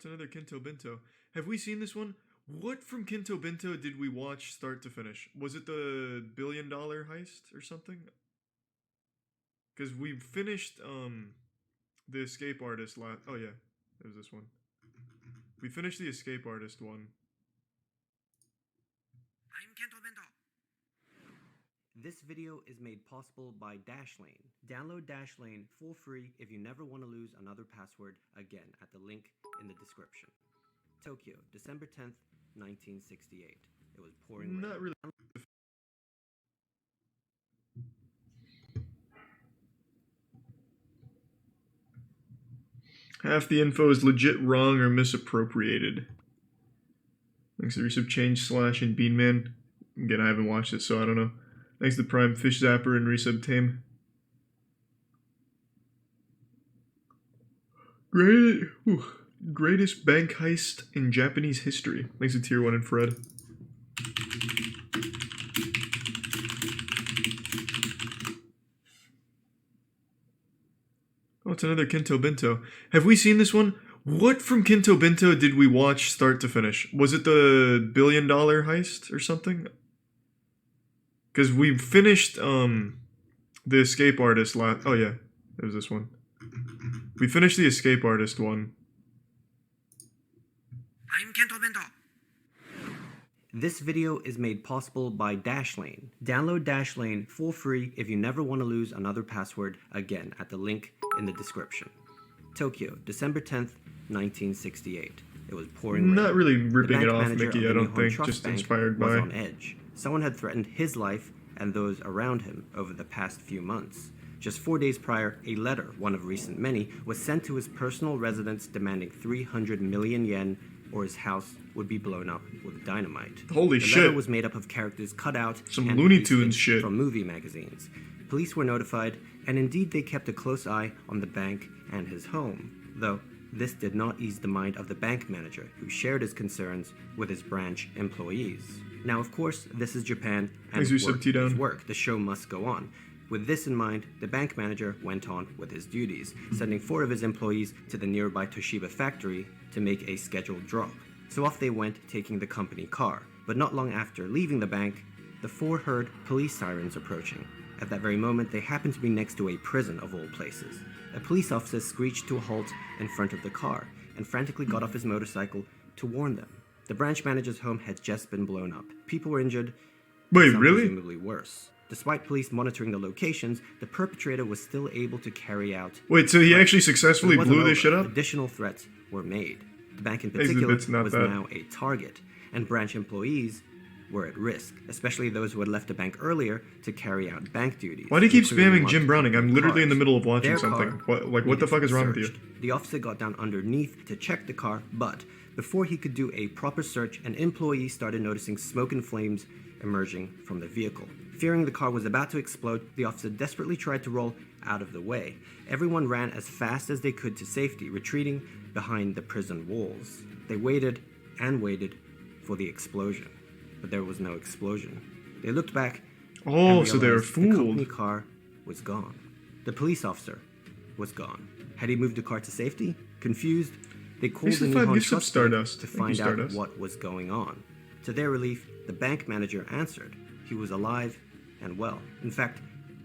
it's another Kento Bento. Have we seen this one? What from Kento Bento did we watch start to finish? Was it the $1 billion heist or something? Because we finished the escape artist last. Oh yeah, it was this one. We finished the escape artist one. I'm Kento Bento. This video is made possible by Dashlane. Download Dashlane for free if you never want to lose another password again at the link in the description. Tokyo, December 10th, 1968. It was pouring rain. Not really. Half the info is legit wrong or misappropriated. Thanks to resub change slash and Beanman. Again, I haven't watched it, so I don't know. Thanks to Prime Fish Zapper and resub Tame. Greatest bank heist in Japanese history. Thanks to Tier 1 and Fred. Oh, it's another Kento Bento. Have we seen this one? What from Kento Bento did we watch start to finish? Was it the $1 billion heist or something? Because we finished the escape artist last. Oh yeah, it was this one. We finished the escape artist one. I'm Kento Bento. This video is made possible by Dashlane. Download Dashlane for free if you never want to lose another password again at the link in the description. Tokyo, December 10th, 1968. It was pouring rain. Not really ripping it off, manager Mickey, of I the don't Nihon think. Trust Just Bank inspired was by. on edge. Someone had threatened his life and those around him over the past few months. Just 4 days prior, a letter, one of recent many, was sent to his personal residence demanding 300 million yen or his house would be blown up with dynamite. Holy the shit. letter was made up of characters cut out Some and Looney pasted Tunes shit. from movie magazines. Police were notified, and indeed they kept a close eye on the bank and his home, though this did not ease the mind of the bank manager, who shared his concerns with his branch employees. Now, of course, this is Japan, and work is work. The show must go on. With this in mind, the bank manager went on with his duties, sending 4 of his employees to the nearby Toshiba factory to make a scheduled drop. So off they went, taking the company car. But not long after leaving the bank, the 4 heard police sirens approaching. At that very moment, they happened to be next to a prison of all places. A police officer screeched to a halt in front of the car and frantically got off his motorcycle to warn them. The branch manager's home had just been blown up. People were injured. Wait, some really? Presumably worse. Despite police monitoring the locations, the perpetrator was still able to carry out. Wait, so he actually successfully blew this shit up? Additional threats were made. The bank in particular was now a target, and branch employees were at risk, especially those who had left the bank earlier to carry out bank duties. Why do you keep spamming Jim Browning? I'm literally in the middle of watching something. What the fuck is wrong with you? The officer got down underneath to check the car, but before he could do a proper search, an employee started noticing smoke and flames emerging from the vehicle. Fearing the car was about to explode, the officer desperately tried to roll out of the way. Everyone ran as fast as they could to safety, retreating behind the prison walls. They waited and waited for the explosion, but there was no explosion. They looked back. Oh, so they were fooled. The company car was gone. The police officer was gone. Had he moved the car to safety? Confused, they called the Nihon Trust Bank to find out what was going on. To their relief, the bank manager answered. He was alive and well. In fact,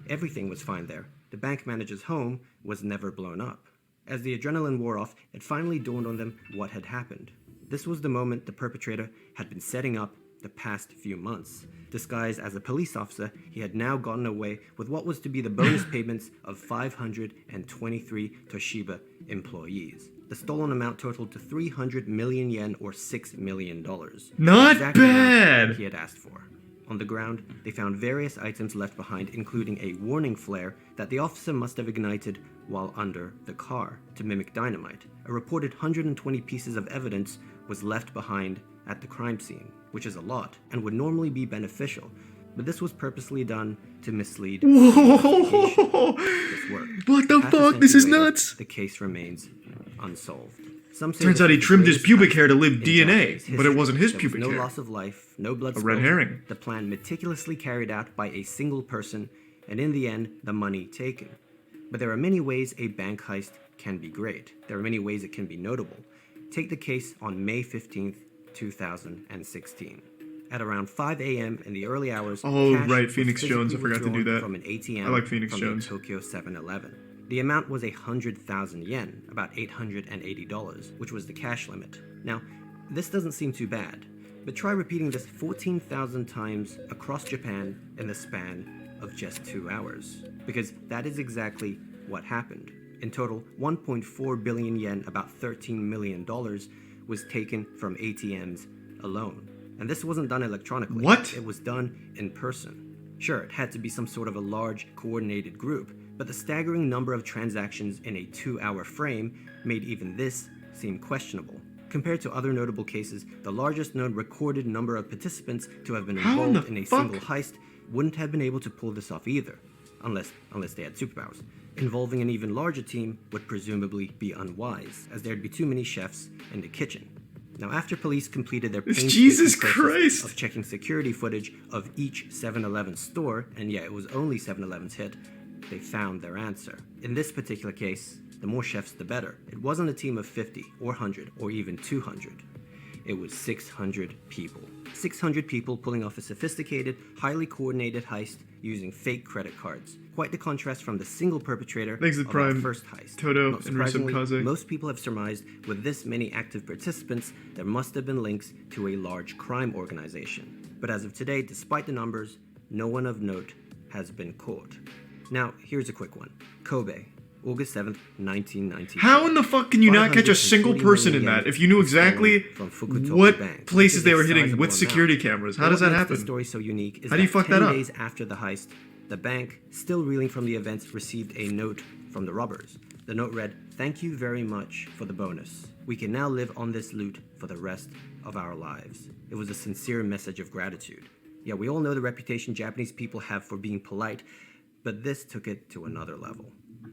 everything was fine there. The bank manager's home was never blown up. As the adrenaline wore off, it finally dawned on them what had happened. This was the moment the perpetrator had been setting up the past few months. Disguised as a police officer, he had now gotten away with what was to be the bonus payments of 523 Toshiba employees. The stolen amount totaled to 300 million yen or $6 million. Not bad! He had asked for. On the ground, they found various items left behind, including a warning flare that the officer must have ignited while under the car to mimic dynamite. A reported 120 pieces of evidence was left behind at the crime scene, which is a lot and would normally be beneficial, but this was purposely done to mislead. Whoa! What the fuck? This is nuts! The case remains unsolved. Turns out he trimmed his pubic hair to live DNA, but it wasn't his pubic hair. No loss of life, no blood spilled. A red herring. The plan meticulously carried out by a single person, and in the end, the money taken. But there are many ways a bank heist can be great. There are many ways it can be notable. Take the case on May 15th, 2016. At around 5 a.m. in the early hours, Oh, cash right, was Phoenix Jones, I physically forgot to do withdrawn that. from an ATM I like Phoenix from Jones. the Tokyo 7-Eleven. The amount was 100,000 yen, about $880, which was the cash limit. Now, this doesn't seem too bad, but try repeating this 14,000 times across Japan in the span of just 2 hours, because that is exactly what happened. In total, 1.4 billion yen, about $13 million, was taken from ATMs alone. And this wasn't done electronically. What? It was done in person. Sure, it had to be some sort of a large, coordinated group, but the staggering number of transactions in a 2-hour frame made even this seem questionable. Compared to other notable cases, the largest known recorded number of participants to have been How in involved the in a fuck? single heist wouldn't have been able to pull this off either, unless they had superpowers. Involving an even larger team would presumably be unwise, as there'd be too many chefs in the kitchen. Now, after police completed their painstaking Jesus process Christ! of checking security footage of each 7-Eleven store, and yeah, it was only 7-Eleven's hit, they found their answer. In this particular case, the more chefs the better. It wasn't a team of 50 or 100 or even 200. It was 600 people. 600 people pulling off a sophisticated, highly coordinated heist using fake credit cards. Quite the contrast from the single perpetrator Thanks to of our Prime, first heist. Toto, Not and Resub surprisingly, Kaze. most people have surmised with this many active participants, there must have been links to a large crime organization. But as of today, despite the numbers, no one of note has been caught. Now, here's a quick one. Kobe, August 7th, 1992. How in the fuck can you not catch a single person in that if you knew exactly what places they were hitting with security cameras? How does that What makes happen? the story so unique is How do you that fuck 10 that up? days after the heist, the bank, still reeling from the events, received a note from the robbers. The note read, "Thank you very much for the bonus. We can now live on this loot for the rest of our lives." It was a sincere message of gratitude. Yeah, we all know the reputation Japanese people have for being polite, but this took it to another level.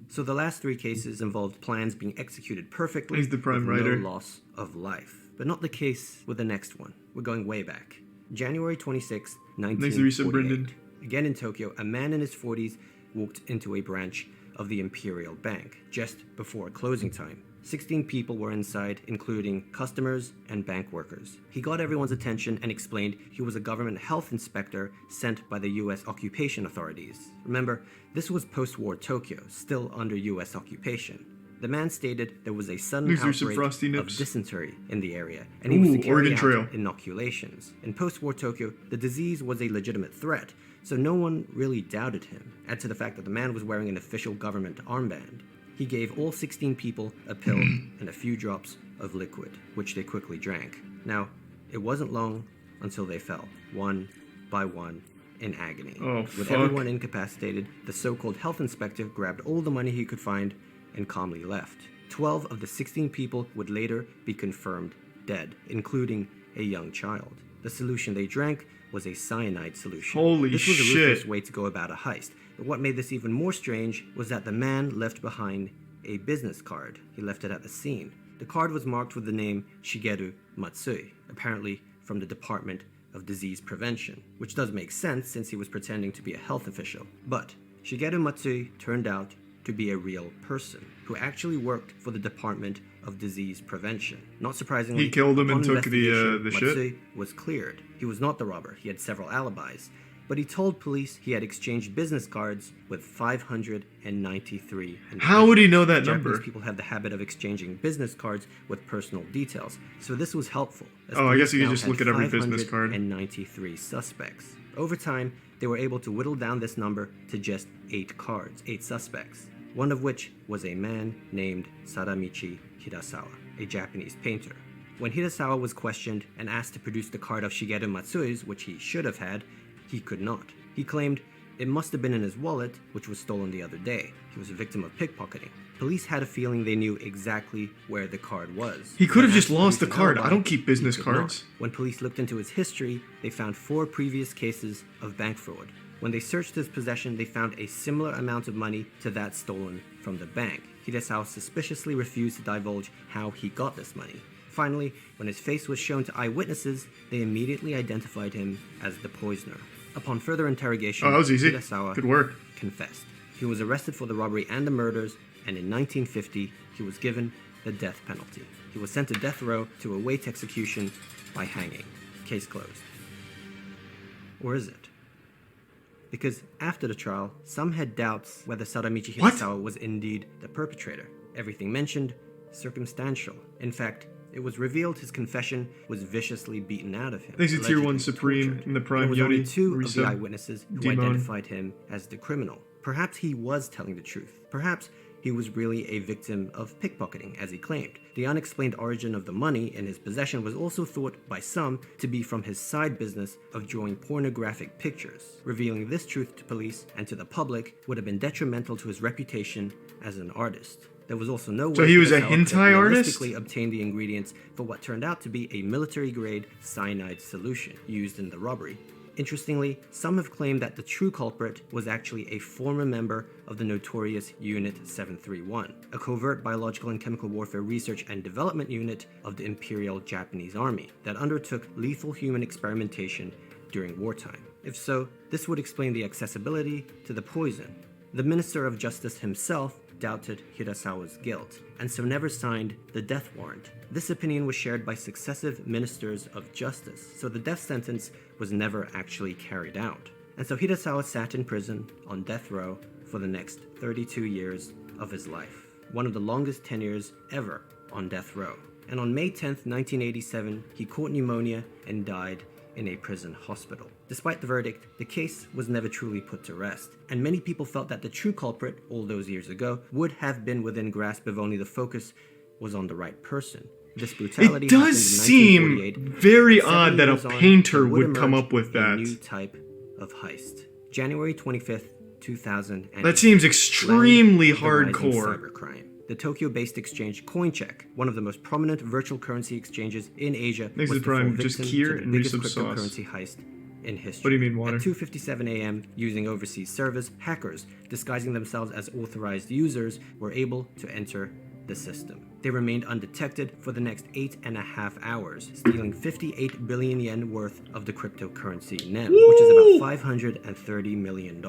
So the last 3 cases involved plans being executed perfectly He's the prime with writer. no loss of life. But not the case with the next one. We're going way back. January 26, Thanks to Resub 1948. Brendan. Again in Tokyo, a man in his 40s walked into a branch of the Imperial Bank just before closing time. 16 people were inside, including customers and bank workers. He got everyone's attention and explained he was a government health inspector sent by the US occupation authorities. Remember, this was post-war Tokyo, still under US occupation. The man stated there was a sudden These are some outbreak Frosty of Nips. dysentery in the area, and he was to Ooh, carry Oregon out Trail. inoculations. In post-war Tokyo, the disease was a legitimate threat, so no one really doubted him. Add to the fact that the man was wearing an official government armband. He gave all 16 people a pill and a few drops of liquid, which they quickly drank. Now, it wasn't long until they fell, one by one, in agony. Oh, With fuck. everyone incapacitated, the so-called health inspector grabbed all the money he could find and calmly left. 12 of the 16 people would later be confirmed dead, including a young child. The solution they drank was a cyanide solution. Holy This was a shit. ruthless way to go about a heist. But what made this even more strange was that the man left behind a business card. He left it at the scene. The card was marked with the name Shigeru Matsui, apparently from the Department of Disease Prevention, which does make sense since he was pretending to be a health official. But Shigeru Matsui turned out to be a real person who actually worked for the Department of Disease Prevention. Not surprisingly, He killed him and upon took the investigation, shit? Matsui was cleared. He was not the robber. He had several alibis. But he told police he had exchanged business cards with 593 individuals. How would he know that Japanese number? people have the habit of exchanging business cards with personal details, so this was helpful. as Oh, I guess police you could now just had look at every business card. 593 suspects. Over time, they were able to whittle down this number to just 8 cards, 8 suspects, one of which was a man named Sadamichi Hirasawa, a Japanese painter. When Hirasawa was questioned and asked to produce the card of Shigeru Matsui's, which he should have had, he could not. He claimed it must have been in his wallet, which was stolen the other day. He was a victim of pickpocketing. Police had a feeling they knew exactly where the card was. He could have When just asked to lost the produce an card. I alibi, don't keep business he could not. cards. When police looked into his history, they found 4 previous cases of bank fraud. When they searched his possession, they found a similar amount of money to that stolen from the bank. Hirasawa suspiciously refused to divulge how he got this money. Finally, when his face was shown to eyewitnesses, they immediately identified him as the poisoner. Upon further interrogation, Oh, that was easy. Hirasawa Good work. confessed. He was arrested for the robbery and the murders, and in 1950, he was given the death penalty. He was sent to death row to await execution by hanging. Case closed. Or is it? Because after the trial, some had doubts whether Sadamichi Hirasawa was indeed the perpetrator. Everything mentioned, circumstantial. In fact, it was revealed his confession was viciously beaten out of him. Thanks to Tier 1 allegedly Supreme tortured. in the Prime There was Yodi. only two of Resub. the eyewitnesses who Demon. identified him as the criminal. Perhaps he was telling the truth. Perhaps he was really a victim of pickpocketing, as he claimed. The unexplained origin of the money in his possession was also thought by some to be from his side business of drawing pornographic pictures. Revealing this truth to police and to the public would have been detrimental to his reputation as an artist. There was also no way So he was a Hirasawa could hentai artist? realistically obtain the ingredients for what turned out to be a military-grade cyanide solution used in the robbery. Interestingly, some have claimed that the true culprit was actually a former member of the notorious Unit 731, a covert biological and chemical warfare research and development unit of the Imperial Japanese Army that undertook lethal human experimentation during wartime. If so, this would explain the accessibility to the poison. The Minister of Justice himself doubted Hirasawa's guilt, and so never signed the death warrant. This opinion was shared by successive ministers of justice, so the death sentence was never actually carried out. And so Hirasawa sat in prison on death row for the next 32 years of his life, one of the longest tenures ever on death row. And on May 10th, 1987, he caught pneumonia and died in a prison hospital. Despite the verdict, the case was never truly put to rest, and many people felt that the true culprit, all those years ago, would have been within grasp if only the focus was on the right person. This brutality It happened does in seem 1948. very 7 odd that a years on, painter there would come emerge up with a that. new type of heist. January 25th, 2008. That seems extremely Land of the rising hardcore. cybercrime. The Tokyo-based exchange CoinCheck, one of the most prominent virtual currency exchanges in Asia, Thanks was to the full Prime, just victim Kier to the and biggest resub sauce. cryptocurrency heist in history. What do you mean, water? At 2:57 a.m., using overseas servers, hackers, disguising themselves as authorized users, were able to enter the system. They remained undetected for the next 8.5 hours, stealing 58 billion yen worth of the cryptocurrency NEM, which is about $530 million.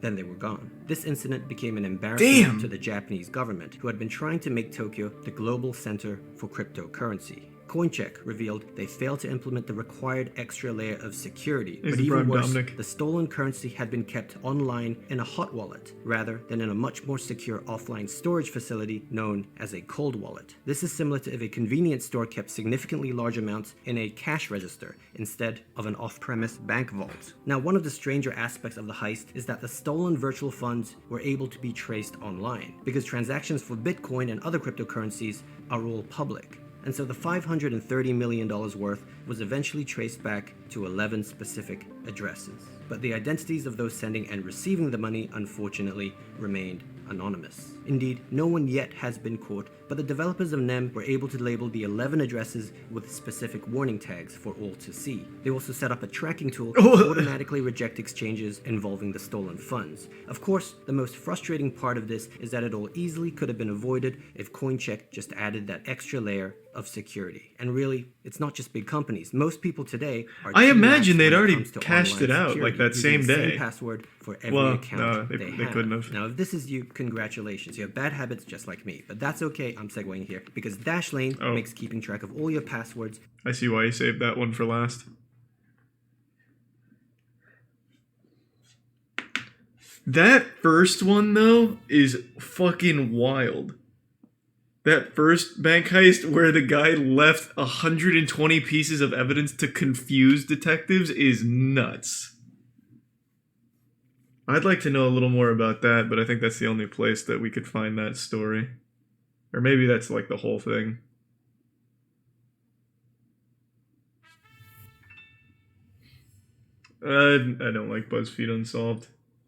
Then they were gone. This incident became an embarrassment to the Japanese government, who had been trying to make Tokyo the global center for cryptocurrency. CoinCheck revealed they failed to implement the required extra layer of security, but even worse, the stolen currency had been kept online in a hot wallet, rather than in a much more secure offline storage facility known as a cold wallet. This is similar to if a convenience store kept significantly large amounts in a cash register instead of an off-premise bank vault. Now, one of the stranger aspects of the heist is that the stolen virtual funds were able to be traced online, because transactions for Bitcoin and other cryptocurrencies are all public. And so the $530 million worth was eventually traced back to 11 specific addresses. But the identities of those sending and receiving the money, unfortunately, remained anonymous. Indeed, no one yet has been caught, but the developers of NEM were able to label the 11 addresses with specific warning tags for all to see. They also set up a tracking tool to automatically reject exchanges involving the stolen funds. Of course, the most frustrating part of this is that it all easily could have been avoided if CoinCheck just added that extra layer of security. And really, it's not just big companies. Most people today are I imagine T-Max they'd when it already comes to cashed it online out, security, like, that using same the day. Same password for every Well, account no, they they have. couldn't have. Now, if this is you, congratulations. You have bad habits just like me. But that's okay, I'm segueing here, because Dashlane makes keeping track of all your passwords. I see why you saved that one for last. That first one, though, is fucking wild. That first bank heist where the guy left 120 pieces of evidence to confuse detectives is nuts. I'd like to know a little more about that, but I think that's the only place that we could find that story. Or maybe that's like the whole thing. I don't like BuzzFeed Unsolved.